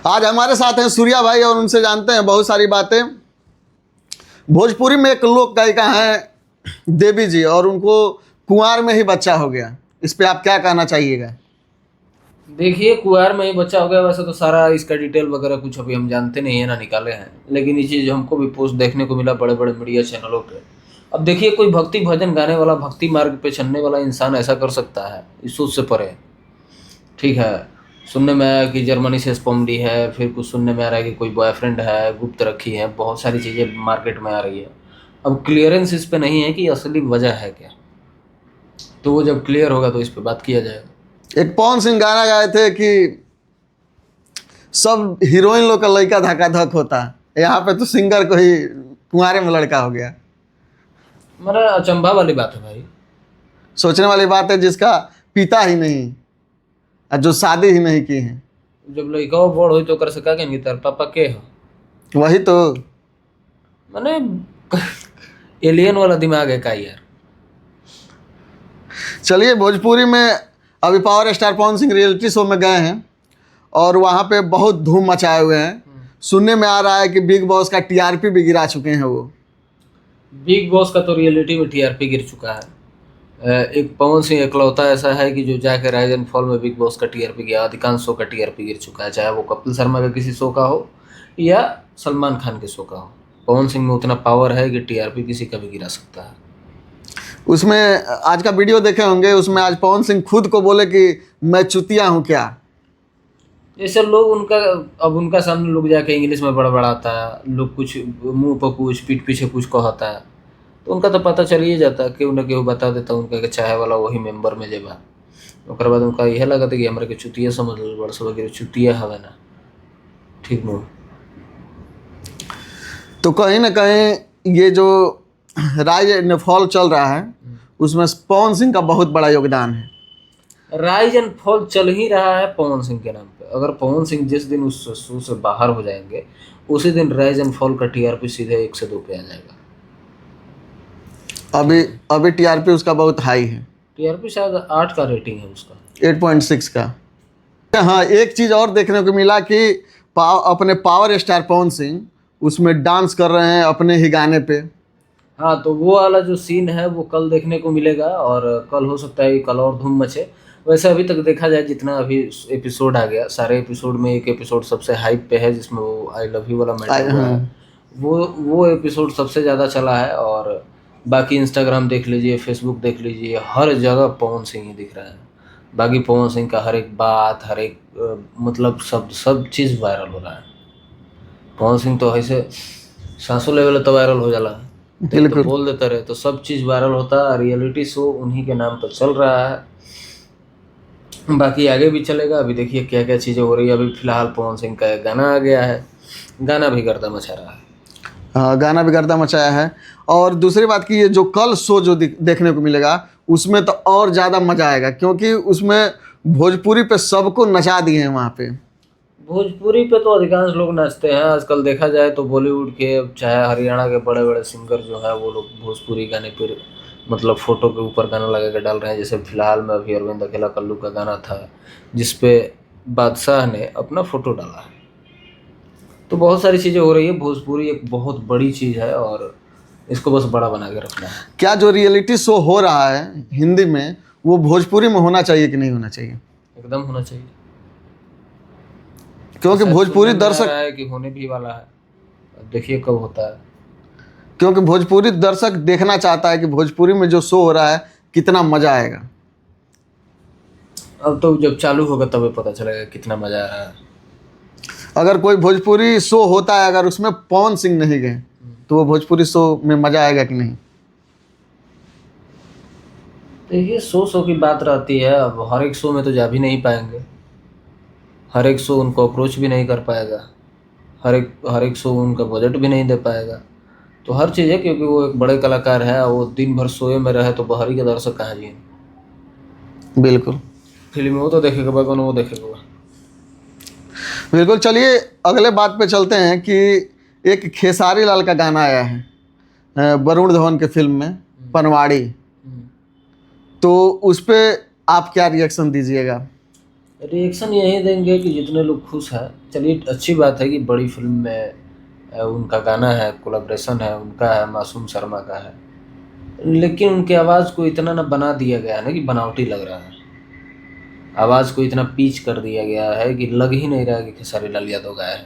आज हमारे साथ हैं सूर्या भाई और उनसे जानते हैं बहुत सारी बातें। भोजपुरी में एक लोक गायिका हैं देवी जी और उनको कुंवार में ही बच्चा हो गया, इस पे आप क्या कहना चाहिएगा? देखिए, कुआर में ही बच्चा हो गया। वैसे तो सारा इसका डिटेल वगैरह कुछ अभी हम जानते नहीं है, ना निकाले हैं, लेकिन ये चीज़ हमको भी पोस्ट देखने को मिला बड़े बड़े मीडिया चैनलों पे। अब देखिए, कोई भक्ति भजन गाने वाला, भक्ति मार्ग पे चलने वाला इंसान ऐसा कर सकता है, इस सोच से परे। ठीक है, सुनने में आया कि जर्मनी से स्पॉम्डी है, फिर कुछ सुनने में आ रहा है कि कोई बॉयफ्रेंड है, गुप्त रखी है, बहुत सारी चीज़ें मार्केट में आ रही है। अब क्लियरेंस इस पे नहीं है कि असली वजह है क्या, तो वो जब क्लियर होगा तो इस पे बात किया जाएगा। एक पवन सिंह गाना गाए थे कि सब हीरोइन लोग का लड़का धक्का धक होता है, यहाँ पे तो सिंगर को ही कुंवारे में लड़का हो गया। मेरा अचंभा वाली बात है भाई। सोचने वाली बात है, जिसका पिता ही नहीं और जो शादी ही नहीं की है। जब लड़का बड़ हो तो कर सका कि तार पापा के हो, वही तो मैंने एलियन वाला दिमाग है का यार। चलिए, भोजपुरी में अभी power star Pawan Singh reality show में गए हैं और वहाँ पे बहुत धूम मचाए हुए हैं। सुनने में आ रहा है कि बिग बॉस का टीआरपी भी गिरा चुके हैं वो। बिग बॉस का तो रियलिटी में टीआरपी गिर चुका है। एक पवन सिंह इकलौता ऐसा है कि जो जाके राइज एंड फॉल में बिग बॉस का टीआरपी गया। अधिकांश शो का टीआरपी गिर चुका है, चाहे वो कपिल शर्मा का किसी शो का हो या सलमान खान के शो का हो। पवन सिंह में उतना पावर है कि टीआरपी किसी का भी गिरा सकता है। उसमें आज का वीडियो देखे होंगे, उसमें आज पवन सिंह खुद को बोले कि मैं चुतिया हूँ क्या। जैसे लोग उनका सामने लोग जाके इंग्लिश में बड़बड़ाता है, लोग कुछ मुंह पर कुछ पीठ पीछे कुछ कहता है, तो उनका तो पता चल ही जाता है। केहू न केहू बता देता उनका कि चाहे वाला वही मेंबर में जेबा। ओकर बाद उनका यह लगा था कि हमारे के चुतिया समझ लो, बड़ सब चुतिया हवे ना। ठीक नो। तो कहीं ना कहीं ये जो राइज एंड फॉल चल रहा है उसमें पवन सिंह का बहुत बड़ा योगदान है। राइज एंड फॉल चल ही रहा है पवन सिंह के नाम पे। अगर पवन सिंह जिस दिन उस शो से बाहर हो जाएंगे, उसी दिन राइज एंड फॉल का टीआरपी सीधे 1 से 2 पे आ जाएगा। अभी टीआरपी उसका बहुत हाई है। टीआरपी शायद 8 का रेटिंग है उसका, 8.6 का। हाँ, एक चीज़ और देखने को मिला कि अपने पावर स्टार पवन सिंह उसमें डांस कर रहे हैं अपने ही गाने पे। हाँ, तो वो वाला जो सीन है वो कल देखने को मिलेगा और कल हो सकता है कि कल और धूम मचे। वैसे अभी तक देखा जाए, जितना अभी एपिसोड आ गया, सारे एपिसोड में एक एपिसोड सबसे हाइप पे है, जिसमें वो आई लव यू वाला मैटर हुआ है। वो एपिसोड सबसे ज़्यादा चला है। और बाकी इंस्टाग्राम देख लीजिए, फेसबुक देख लीजिए, हर जगह पवन सिंह ही दिख रहा है। बाकी पवन सिंह का हर एक बात, हर एक मतलब सब चीज़ वायरल हो रहा है। पवन सिंह तो ऐसे सांसों लेवल तो वायरल हो जाला, तो बोल देता रहे तो सब चीज़ वायरल होता है। रियलिटी शो उन्हीं के नाम पर चल रहा है, बाकी आगे भी चलेगा। अभी देखिए क्या क्या चीज़ें हो रही है। अभी फिलहाल पवन सिंह का गाना आ गया है, गाना भी गर्दा मचा रहा है। हाँ, गाना भी गर्दा मचाया है। और दूसरी बात की, ये जो कल शो जो देखने को मिलेगा उसमें तो और ज़्यादा मजा आएगा, क्योंकि उसमें भोजपुरी पे सबको नचा दिए हैं। वहाँ पे भोजपुरी पे तो अधिकांश लोग नाचते हैं आजकल। देखा जाए तो बॉलीवुड के चाहे हरियाणा के बड़े बड़े सिंगर जो है वो लोग भोजपुरी गाने पर मतलब फ़ोटो के ऊपर गाना लगा के डाल रहे हैं। जैसे फिलहाल में अभी अरविंद अकेला कल्लू का गाना था, जिसपे बादशाह ने अपना फ़ोटो डाला है। तो बहुत सारी चीज़ें हो रही है। भोजपुरी एक बहुत बड़ी चीज़ है और इसको बस बड़ा बना के रखना है। क्या जो रियलिटी शो हो रहा है हिंदी में, वो भोजपुरी में होना चाहिए कि नहीं होना चाहिए? एकदम होना चाहिए, क्योंकि भोजपुरी दर्शक है कि होने भी वाला है। अब देखिए कब होता है, क्योंकि भोजपुरी दर्शक देखना चाहता है कि भोजपुरी में जो शो हो रहा है कितना मजा आएगा। अब तो जब चालू होगा तब पता चलेगा कितना मजा आ रहा है। अगर कोई भोजपुरी शो होता है, अगर उसमें पवन सिंह नहीं गए तो वो भोजपुरी शो में मजा आएगा कि नहीं? देखिए, शो की बात रहती है। अब हर एक शो में तो जा भी नहीं पाएंगे, हर एक शो उनको अप्रोच भी नहीं कर पाएगा, हर एक शो उनका बजट भी नहीं दे पाएगा। तो हर चीज़ है, क्योंकि वो एक बड़े कलाकार है। वो दिन भर सोए में रहे तो बाहरी के दर्शक कहाँ जिए। बिल्कुल फिल्म वो तो देखेगा, बगन वो देखेगा। बिल्कुल। चलिए अगले बात पे चलते हैं कि एक खेसारी लाल का गाना आया है वरुण धवन के फिल्म में, पनवाड़ी। तो उस पर आप क्या रिएक्शन दीजिएगा? रिएक्शन यही देंगे कि जितने लोग खुश हैं। चलिए अच्छी बात है कि बड़ी फिल्म में उनका गाना है, कोलैबोरेशन है, उनका है, मासूम शर्मा का है, लेकिन उनकी आवाज़ को इतना ना बना दिया गया है ना कि बनावटी लग रहा है। आवाज़ को इतना पीच कर दिया गया है कि लग ही नहीं रहा है कि खेसारी लाल यादव गाया है।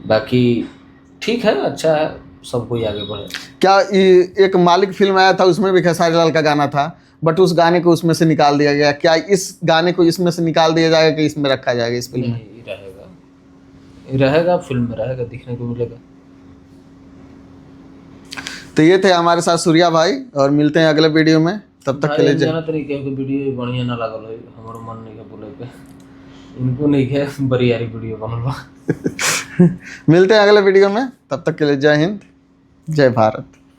बाकी ठीक है, अच्छा है, सब कोई आगे बढ़े। क्या एक मालिक फिल्म आया था, उसमें भी खेसारी लाल का गाना था, बट उस गाने को उसमें से निकाल दिया गया। क्या इस गाने को इसमें से निकाल दिया जाएगा कि इसमें रखा जाएगा इस फिल्म में? नहीं, रहेगा, फिल्म में रहेगा, दिखने को मिलेगा। तो ये थे हमारे साथ सूर्या भाई, और मिलते हैं अगले वीडियो में, तब तक के लिए जाना तरीके के वीडियो बढ़िया ना लागल है, हमारो मन नहीं है बोले पे, इनको नहीं है बरियारी वीडियो बनल बा। मिलते हैं अगले वीडियो में, तब तक के लिए जय हिंद, जय भारत।